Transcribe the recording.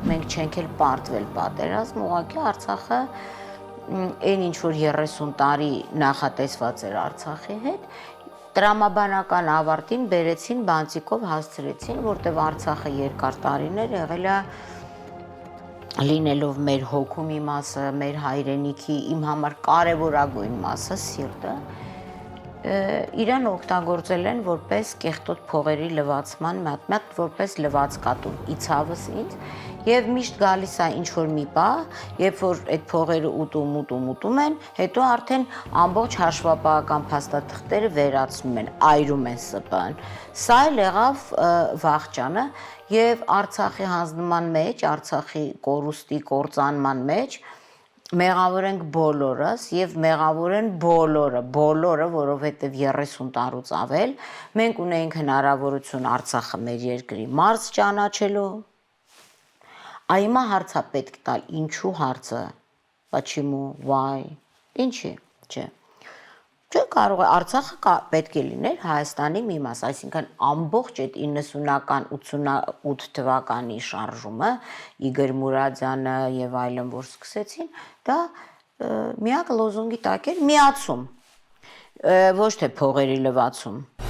մենք չենք էլ պարտվել պատերազմ, ուղղակի Արցախը այն ինչ որ 30 տարի նախատեսված էր Արցախի հետ, տրամաբանական ավարտին բերեցին բանտիկով հասցրեցին, որտեղ Արցախը երկար տարիներ եղել է լինելով մեր հոգու մի մասը, մեր հայրենիքի իմ համար կարևորագույն մասը, սիրտը, իրան օգտագործել են որպես կեղտոտ փողերի լվացման մատ որպես լվացկատուն իցավս ինձ եւ միշտ գալիս է ինչ որ մի պահ, երբ որ այդ փողերը ուտում են, հետո արդեն ամբողջ հաշվապահական փաստաթղթերը վերացնում են, այրում են ՍՊԸ-ն։ Սա էլ եղավ վաղճանը եւ Արցախի հանձնման մեջ, Արցախի կորուստի կործանման մեջ մեղավոր ենք բոլորս եւ մեղավոր են բոլորը, որովհետեւ 30 տարուց ավել մենք ունեինք հնարավորություն Արցախը մեր երկրի մարզ ճանաչելու։ Այմա հարցա պետք տալ, ինչու հարցը, почему, why, ինչի, չէ։ Չէ կարող է Արցախը պետք է լիներ Հայաստանի մի մաս, այսինքն ամբողջ այդ 90-ական 88 թվականի շարժումը Իգոր Մուրադյանը եւ այլն որ սկսեցին, դա միակ լոզունգի տակ էր միացում, ոչ թե փողերի լվացում։